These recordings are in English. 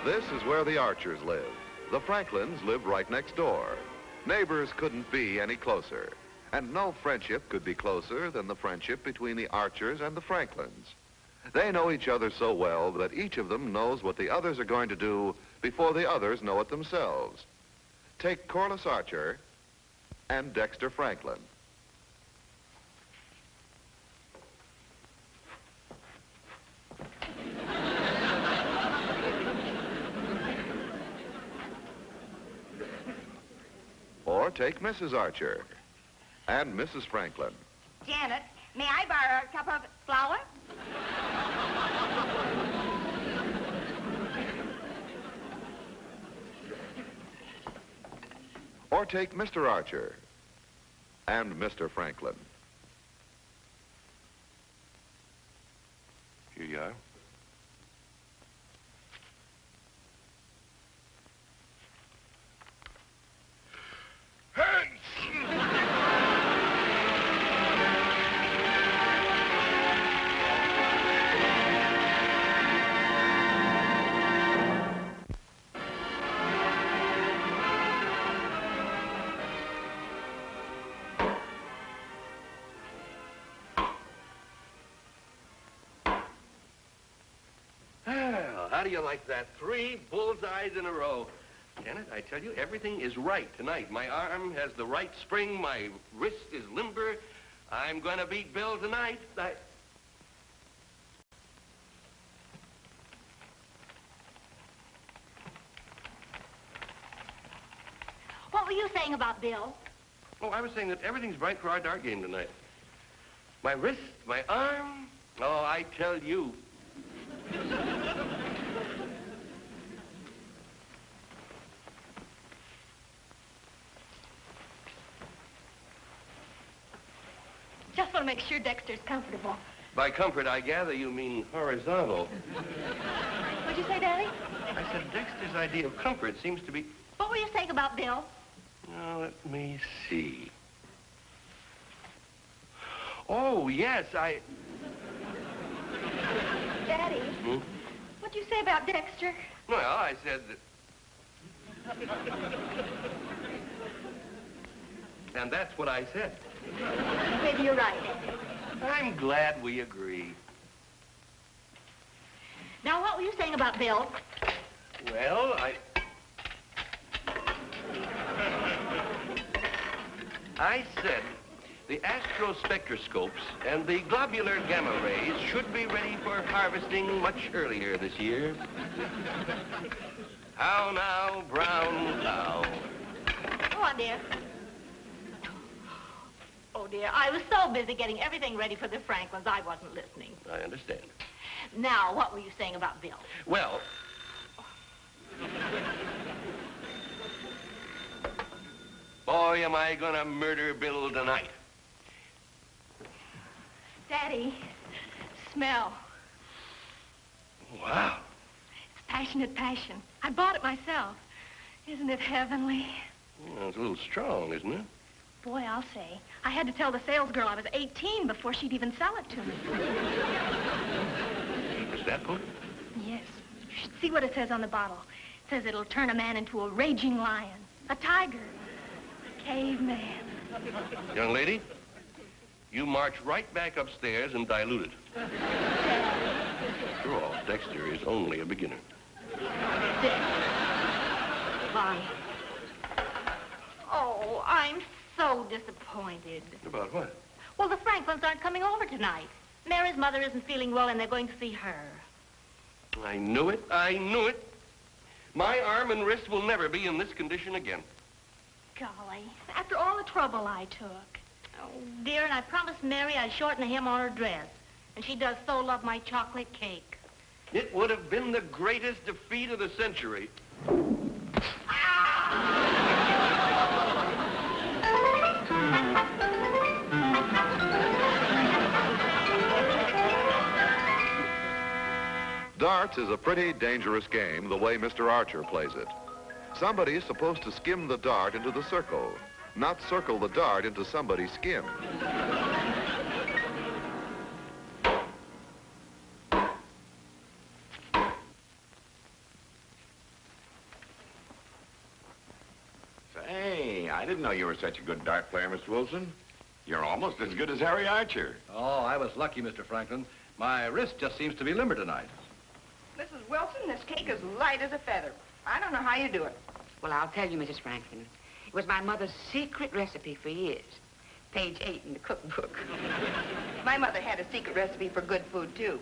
This is where the Archers live. The Franklins live right next door. Neighbors couldn't be any closer. And no friendship could be closer than the friendship between the Archers and the Franklins. They know each other so well that each of them knows what the others are going to do before the others know it themselves. Take Corliss Archer and Dexter Franklin. Or take Mrs. Archer and Mrs. Franklin. Janet, may I borrow a cup of flour? Or take Mr. Archer and Mr. Franklin. Here you are. How do you like that? 3 bullseyes in a row. Janet, I tell you, everything is right tonight. My arm has the right spring. My wrist is limber. I'm going to beat Bill tonight. What were you saying about Bill? Oh, I was saying that everything's right for our dart game tonight. My wrist, my arm. Oh, I tell you. Just want to make sure Dexter's comfortable. By comfort, I gather you mean horizontal. What'd you say, Daddy? I said Dexter's idea of comfort seems to be... What were you saying about Bill? Now, let me see. Oh, yes, Daddy? Hmm? What'd you say about Dexter? Well, I said that... And that's what I said. Maybe you're right. I'm glad we agree. Now, what were you saying about Bill? Well, I said the astrospectroscopes and the globular gamma rays should be ready for harvesting much earlier this year. How now, brown cow? Go on, dear. Oh, dear, I was so busy getting everything ready for the Franklins, I wasn't listening. I understand. Now, what were you saying about Bill? Well... Boy, am I gonna murder Bill tonight. Daddy, smell. Wow. It's passionate passion. I bought it myself. Isn't it heavenly? Well, it's a little strong, isn't it? Boy, I'll say. I had to tell the sales girl I was 18 before she'd even sell it to me. Is that good? Yes. You should see what it says on the bottle. It says it'll turn a man into a raging lion, a tiger, a caveman. Young lady, you march right back upstairs and dilute it. After all, Dexter is only a beginner. Bonnie. Oh, I'm so disappointed. About what? Well, the Franklins aren't coming over tonight. Mary's mother isn't feeling well, and they're going to see her. I knew it. I knew it. My arm and wrist will never be in this condition again. Golly, after all the trouble I took. Oh, dear, and I promised Mary I'd shorten the hem on her dress. And she does so love my chocolate cake. It would have been the greatest defeat of the century. Darts is a pretty dangerous game the way Mr. Archer plays it. Somebody is supposed to skim the dart into the circle, not circle the dart into somebody's skin. didn't know you were such a good dart player, Mr. Wilson. You're almost as good as Harry Archer. Oh, I was lucky, Mr. Franklin. My wrist just seems to be limber tonight. Mrs. Wilson, this cake is light as a feather. I don't know how you do it. Well, I'll tell you, Mrs. Franklin. It was my mother's secret recipe for years. Page 8 in the cookbook. My mother had a secret recipe for good food, too.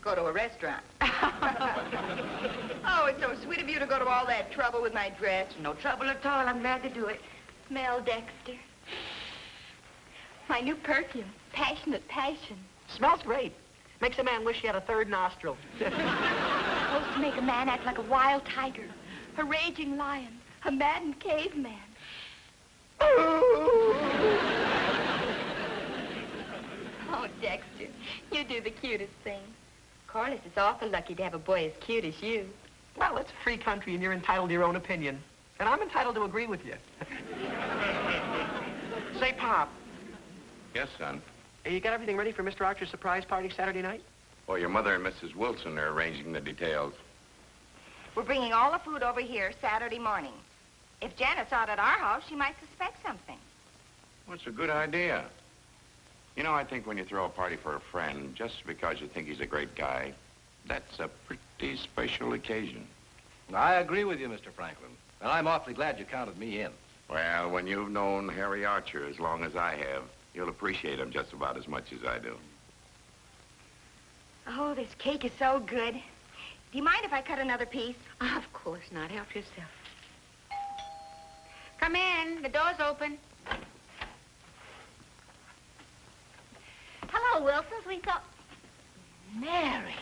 Go to a restaurant. Oh, it's so sweet of you to go to all that trouble with my dress. No trouble at all. I'm glad to do it. Smell, Dexter. My new perfume, Passionate Passion. Smells great. Makes a man wish he had a third nostril. Supposed to make a man act like a wild tiger, a raging lion, a maddened caveman. Oh, Dexter, you do the cutest thing. Corliss is awful lucky to have a boy as cute as you. Well, it's a free country, and you're entitled to your own opinion. And I'm entitled to agree with you. Say, Pop, Yes, son. you got everything ready for Mr. Archer's surprise party Saturday night? Well, your mother and Mrs. Wilson are arranging the details. We're bringing all the food over here Saturday morning. If Janet saw it at our house, she might suspect something. Well, it's a good idea. You know, I think when you throw a party for a friend, just because you think he's a great guy, that's a pretty special occasion. I agree with you, Mr. Franklin. And I'm awfully glad you counted me in. Well, when you've known Harry Archer as long as I have, you'll appreciate him just about as much as I do. Oh, this cake is so good. Do you mind if I cut another piece? Of course not. Help yourself. Come in. The door's open. Hello, Wilsons. We thought... Mary.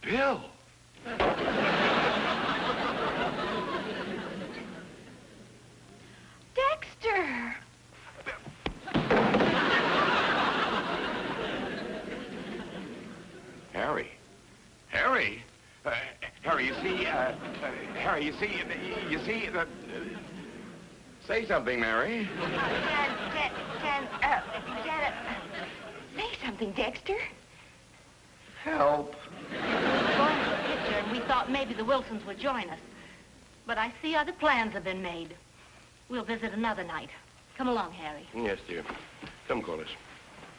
Bill! Dexter! Harry. Harry? Harry, you see, Harry, you see, say something, Mary. Janet, say something, Dexter. Help. We're going to the picture, and we thought maybe the Wilsons would join us. But I see other plans have been made. We'll visit another night. Come along, Harry. Yes, dear. Come, Corliss.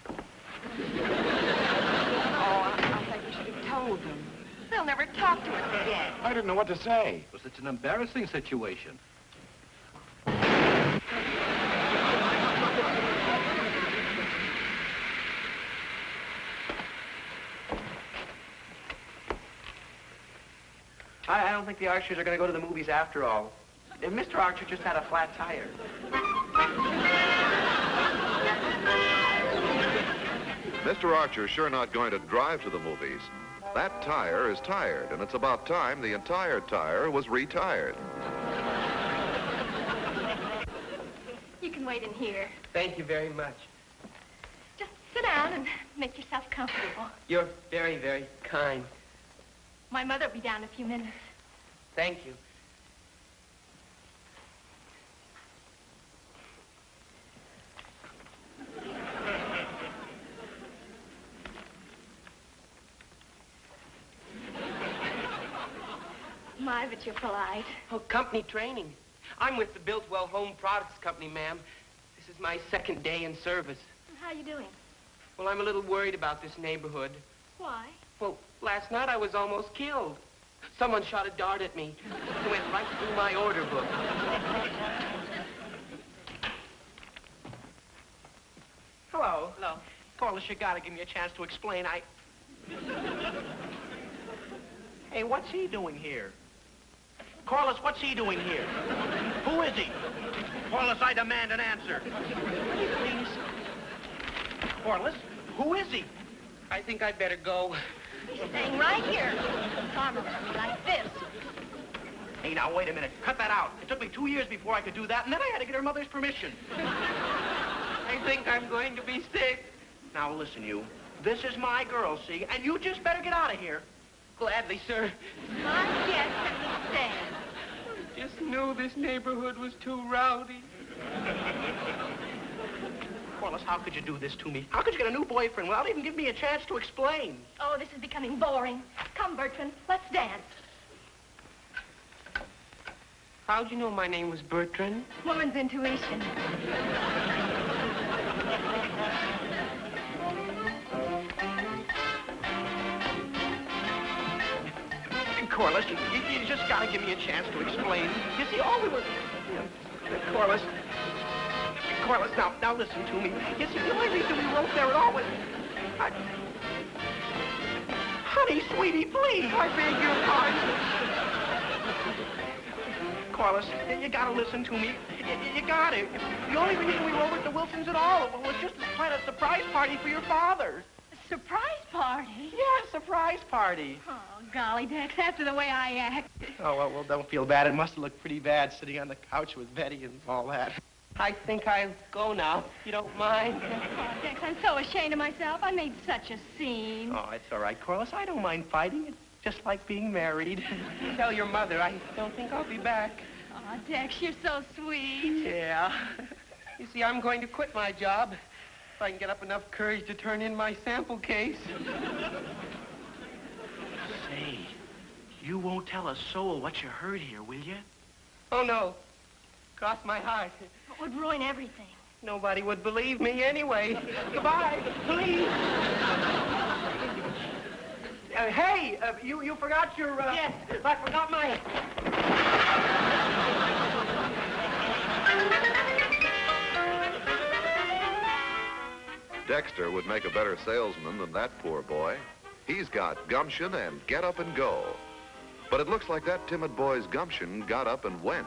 Oh, I think we should have told them. They'll never talk to us again. I didn't know what to say. It was such an embarrassing situation. I don't think the Archers are going to go to the movies after all. If Mr. Archer just had a flat tire. Mr. Archer's sure not going to drive to the movies. That tire is tired, and it's about time the entire tire was retired. You can wait in here. Thank you very much. Just sit down and make yourself comfortable. You're very, very kind. My mother will be down in a few minutes. Thank you. My, but you're polite. Oh, company training. I'm with the Builtwell Home Products Company, ma'am. This is my second day in service. How you doing? Well, I'm a little worried about this neighborhood. Why? Well, last night I was almost killed. Someone shot a dart at me. It went right through my order book. Hello. Hello. Corliss, you gotta give me a chance to explain. Hey, what's he doing here? Corliss, what's he doing here? Who is he? Corliss, I demand an answer. Please. Corliss, who is he? I think I'd better go. He's staying right here. Arm around me like this. Hey, now, wait a minute. Cut that out. It took me 2 years before I could do that, and then I had to get her mother's permission. I think I'm going to be sick. Now, listen, you. This is my girl, see? And you just better get out of here. Gladly, sir. My guess that he's staying. Just knew this neighborhood was too rowdy. Corliss, how could you do this to me? How could you get a new boyfriend without even giving me a chance to explain? Oh, this is becoming boring. Come, Bertrand, let's dance. How'd you know my name was Bertrand? Woman's intuition. Corliss, you just gotta give me a chance to explain. You see, all we were... Corliss, now listen to me. You see, the only reason we wrote there at all was... Honey, sweetie, please, I beg your pardon. Corliss, you gotta listen to me. You gotta. The only reason we wrote with the Wilsons at all was just to plan a surprise party for your father. A surprise party? Yeah, surprise party. Oh, golly, Dex, after the way I act. Oh, well, don't feel bad. It must have looked pretty bad sitting on the couch with Betty and all that. I think I'll go now, if you don't mind. Oh, Dex, I'm so ashamed of myself. I made such a scene. Oh, it's all right, Corliss. I don't mind fighting. It's just like being married. Tell your mother I don't think I'll be back. Oh, Dex, you're so sweet. Yeah. You see, I'm going to quit my job if I can get up enough courage to turn in my sample case. Say, you won't tell a soul what you heard here, will you? Oh, no. Cross my heart. It would ruin everything. Nobody would believe me anyway. Goodbye, please. Hey, you forgot your... Yes, I forgot my... Dexter would make a better salesman than that poor boy. He's got gumption and get up and go. But it looks like that timid boy's gumption got up and went.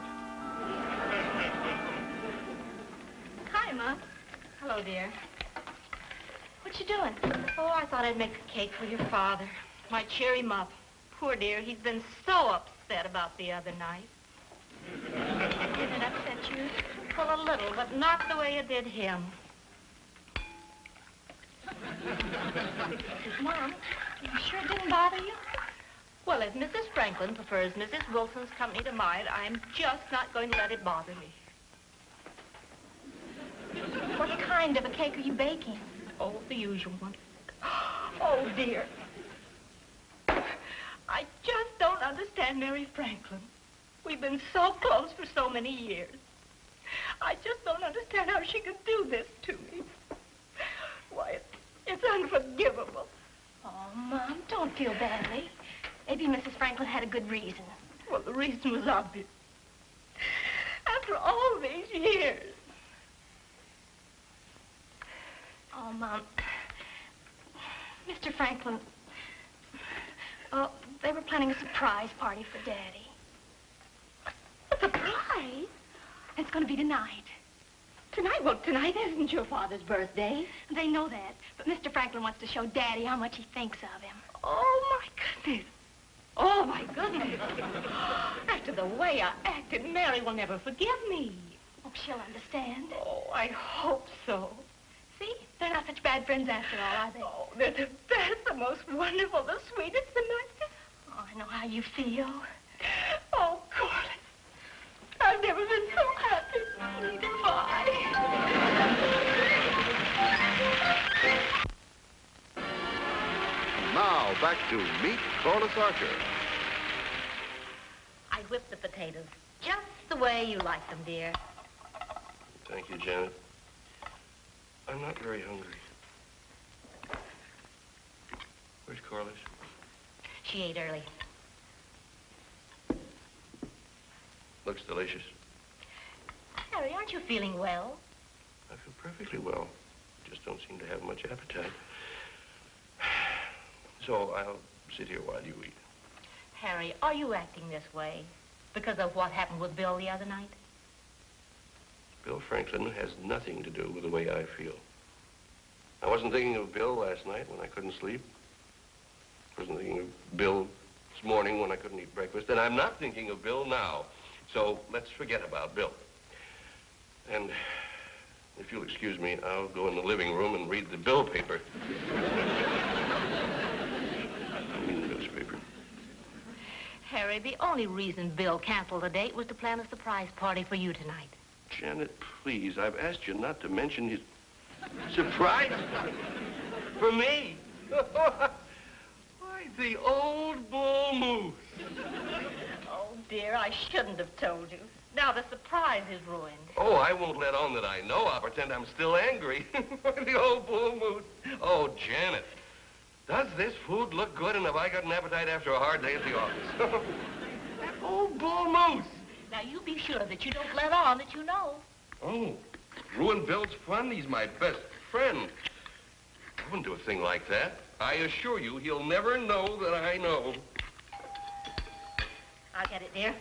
Hi, Ma. Hello, dear. What you doing? Oh, I thought I'd make a cake for your father. My cheer him up. Poor dear, he's been so upset about the other night. Did it upset you? Well, a little, but not the way it did him. Mom, you sure it didn't bother you? Well, if Mrs. Franklin prefers Mrs. Wilson's company to mine, I'm just not going to let it bother me. What kind of a cake are you baking? Oh, the usual one. Oh, dear. I just don't understand Mary Franklin. We've been so close for so many years. I just don't understand how she could do this to me. Why, it's unforgivable. Oh, Mom, don't feel badly. Maybe Mrs. Franklin had a good reason. Well, the reason was obvious. After all these years. Oh, Mom. Mr. Franklin, oh, they were planning a surprise party for Daddy. A surprise? It's going to be tonight. Tonight? Well, tonight isn't your father's birthday. They know that, but Mr. Franklin wants to show Daddy how much he thinks of him. Oh, my goodness. Oh, my goodness. After the way I acted, Mary will never forgive me. Oh, she'll understand. Oh, I hope so. See? They're not such bad friends after all, are they? Oh, they're the best, the most wonderful, the sweetest, the nicest. Oh, I know how you feel. Oh, Corliss. I've never been so happy. Goodbye. Now, back to Meet Corliss Archer. I whipped the potatoes just the way you like them, dear. Thank you, Janet. I'm not very hungry. Where's Corliss? She ate early. Looks delicious. Harry, aren't you feeling well? I feel perfectly well. Just don't seem to have much appetite. So I'll sit here while you eat. Harry, are you acting this way because of what happened with Bill the other night? Bill Franklin has nothing to do with the way I feel. I wasn't thinking of Bill last night when I couldn't sleep. I wasn't thinking of Bill this morning when I couldn't eat breakfast. And I'm not thinking of Bill now. So let's forget about Bill. And if you'll excuse me, I'll go in the living room and read the bill paper. I mean the newspaper. Harry, the only reason Bill canceled the date was to plan a surprise party for you tonight. Janet, please, I've asked you not to mention his... Surprise? For me? Why, the old bull moose. Oh, dear, I shouldn't have told you. Now the surprise is ruined. Oh, I won't let on that I know. I'll pretend I'm still angry. The old bull moose. Oh, Janet, does this food look good, and have I got an appetite after a hard day at the office? That old bull moose. Now, you be sure that you don't let on that you know. Oh, ruin Bill's fun? He's my best friend. I wouldn't do a thing like that. I assure you, he'll never know that I know. I'll get it, dear.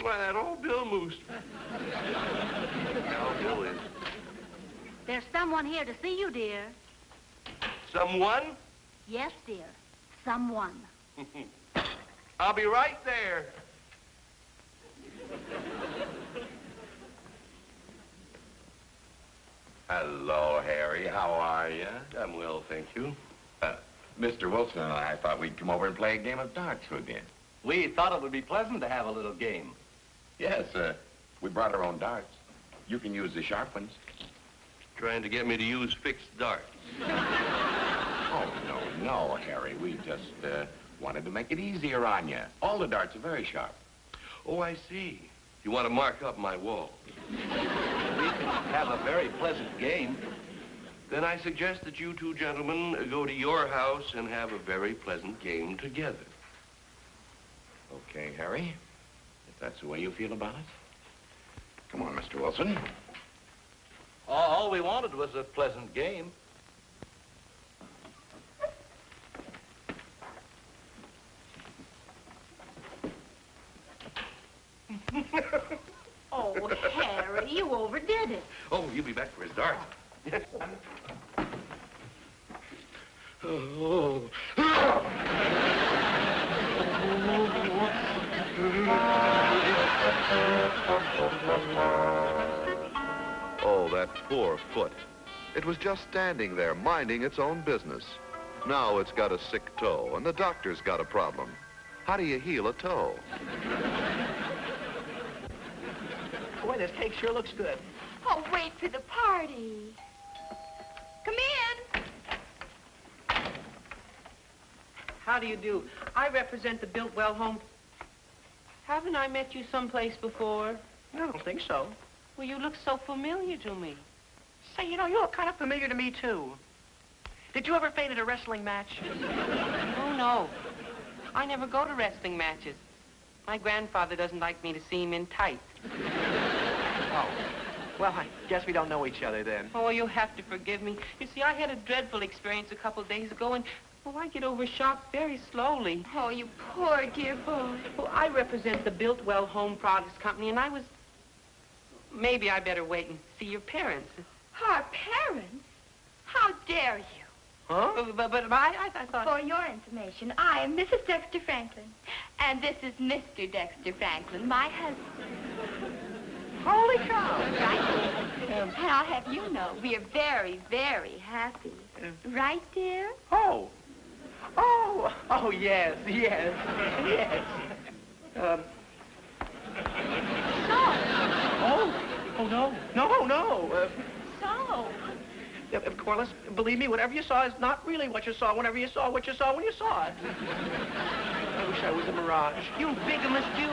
Why, that old Bill Moose. Now Bill is. There's someone here to see you, dear. Someone? Yes, dear. Someone. I'll be right there. Hello, Harry. How are you? I'm well, thank you. Mr. Wilson and I thought we'd come over and play a game of darts with you. We thought it would be pleasant to have a little game. Yes, we brought our own darts. You can use the sharp ones. Trying to get me to use fixed darts. Oh, no, Harry. We just wanted to make it easier on you. All the darts are very sharp. Oh, I see. You want to mark up my wall. We can have a very pleasant game. Then I suggest that you two gentlemen go to your house and have a very pleasant game together. Okay, Harry. If that's the way you feel about it. Come on, Mr. Wilson. All we wanted was a pleasant game. Oh, Harry, you overdid it. Oh, you'll be back for his darts. Oh. Oh, that poor foot. It was just standing there, minding its own business. Now it's got a sick toe, and the doctor's got a problem. How do you heal a toe? Boy, this cake sure looks good. Oh, wait for the party. Come in. How do you do? I represent the Built-Well home. Haven't I met you someplace before? I don't think so. Well, you look so familiar to me. Say, you know, you look kind of familiar to me, too. Did you ever faint at a wrestling match? Oh, no. I never go to wrestling matches. My grandfather doesn't like me to see him in tights. Oh. Well, I guess we don't know each other then. Oh, you'll have to forgive me. You see, I had a dreadful experience a couple of days ago, and, well, I get over shock very slowly. Oh, you poor dear boy. Well, I represent the Built-Well Home Products Company, and I was... Maybe I better wait and see your parents. Our parents? How dare you? Huh? But I thought... For your information, I am Mrs. Dexter Franklin. And this is Mr. Dexter Franklin, my husband. Holy cow. Right? And I'll have you know, we are very, very happy. Right, dear? Oh, yes. So? No. So? Corliss, believe me, whatever you saw is not really what you saw whenever you saw what you saw when you saw it. I wish I was a mirage. You bigamous Jew.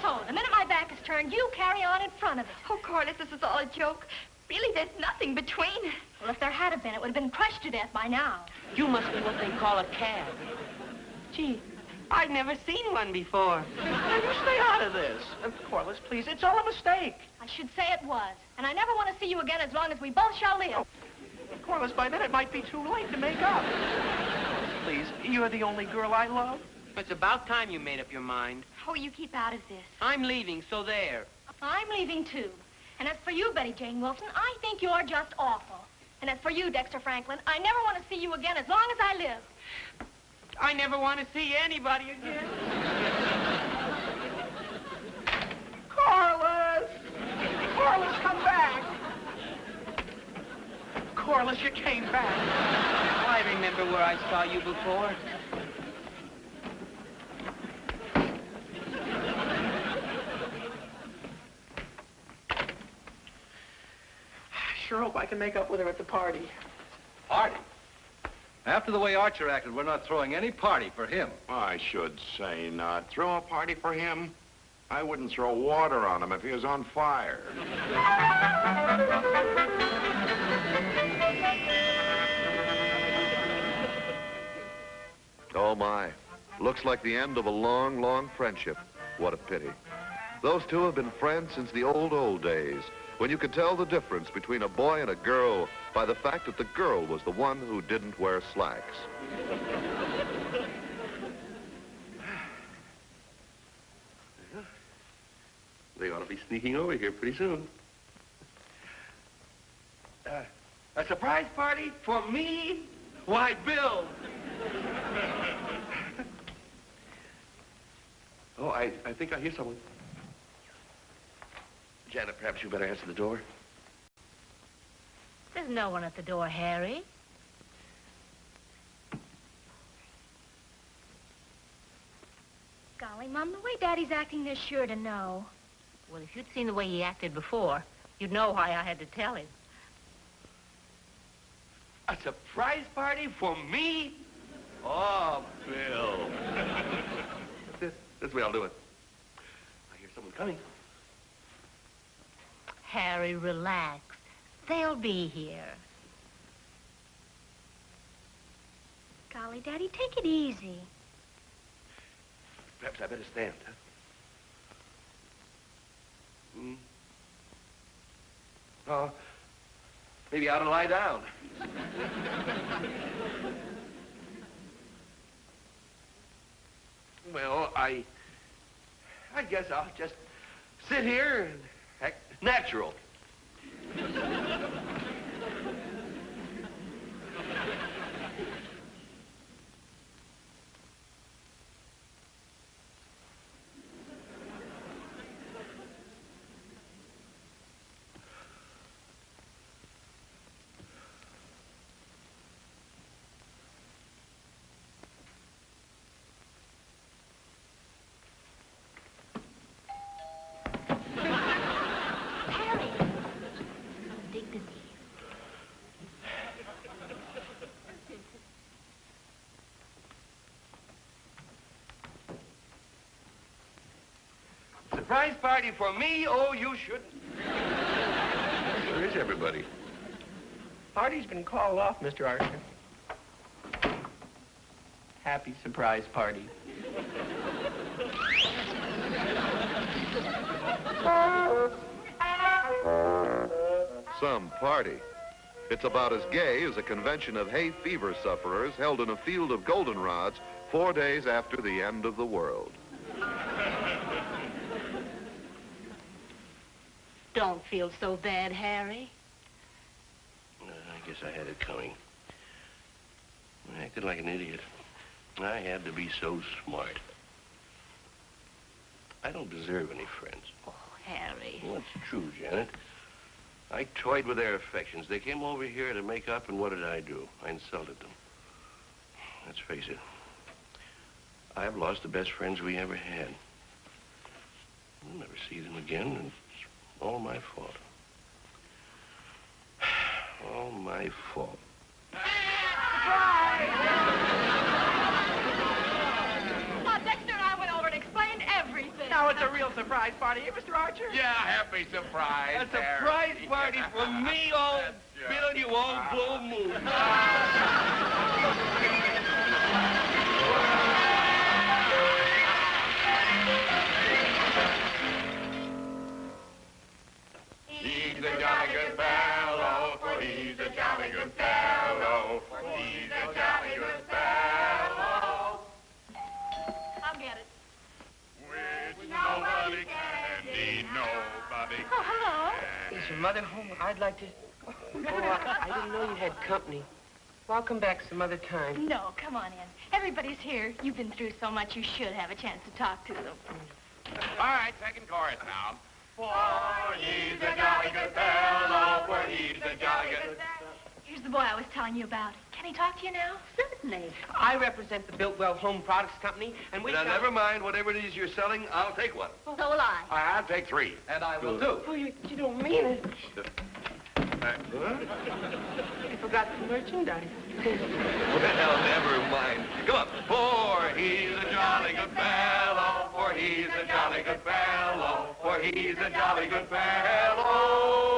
So, the minute my back is turned, you carry on in front of it. Oh, Corliss, this is all a joke. Really, there's nothing between us. Well, if there had have been, it would have been crushed to death by now. You must be what they call a cad. Gee, I've never seen one before. Now, you stay out of this. Corliss, please, it's all a mistake. I should say it was. And I never want to see you again as long as we both shall live. Corliss, by then it might be too late to make up. Please, you're the only girl I love. It's about time you made up your mind. Oh, you keep out of this. I'm leaving, so there. I'm leaving, too. And as for you, Betty Jane Wilson, I think you're just awful. And as for you, Dexter Franklin, I never want to see you again as long as I live. I never want to see anybody again. Corliss! Corliss, come back! Corliss, you came back. Oh, I remember where I saw you before. sure hope I can make up with her at the party. Party? After the way Archer acted, we're not throwing any party for him. I should say not. Throw a party for him? I wouldn't throw water on him if he was on fire. Oh, my. Looks like the end of a long, long friendship. What a pity. Those two have been friends since the old, old days, when you could tell the difference between a boy and a girl by the fact that the girl was the one who didn't wear slacks. They ought to be sneaking over here pretty soon. A surprise party for me? Why, Bill! Oh, I think I hear someone. Janet, perhaps you better answer the door. There's no one at the door, Harry. Golly, Mom, the way Daddy's acting, they're sure to know. Well, if you'd seen the way he acted before, you'd know why I had to tell him. A surprise party for me? Oh, Bill. That's the way I'll do it. I hear someone coming. Harry, relax. They'll be here. Golly, Daddy, take it easy. Perhaps I better stand, huh? Oh, maybe I ought to lie down. Well, I guess I'll just sit here and act natural. Surprise party for me? Oh, you shouldn't. Where is everybody? Party's been called off, Mr. Archer. Happy surprise party. Some party. It's about as gay as a convention of hay fever sufferers held in a field of goldenrods 4 days after the end of the world. Don't feel so bad, Harry. I guess I had it coming. I acted like an idiot. I had to be so smart. I don't deserve any friends. Oh, Harry. Well, that's true, Janet. I toyed with their affections. They came over here to make up, and what did I do? I insulted them. Let's face it. I've lost the best friends we ever had. We'll never see them again, and it's all my fault. All my fault. Well, Dexter and I went over and explained everything. Now it's a real surprise party, eh, Mr. Archer? Yeah, happy surprise. A surprise party for me, old Bill, you old blue moon. He's a jolly good fellow, for he's a jolly good fellow. He's a jolly good fellow. I'll get it. Which nobody can be, nobody Oh, hello. Is your mother home? I'd like to... Oh, I didn't know you had company. Well, I'll come back some other time. No, come on in. Everybody's here. You've been through so much, you should have a chance to talk to them. All right, second chorus now. For he's a jolly good fellow, for he's a jolly good fellow. Here's the boy I was telling you about. Can he talk to you now? Certainly. I represent the Built-Well Home Products Company, and we... Now, never mind whatever it is you're selling. I'll take one. So will I. I'll take 3. And I will too. Oh, you don't mean it. I forgot the merchandise. Well, never mind. Come on. For he's a jolly good fellow, for he's a jolly good fellow, for he's a jolly good fellow.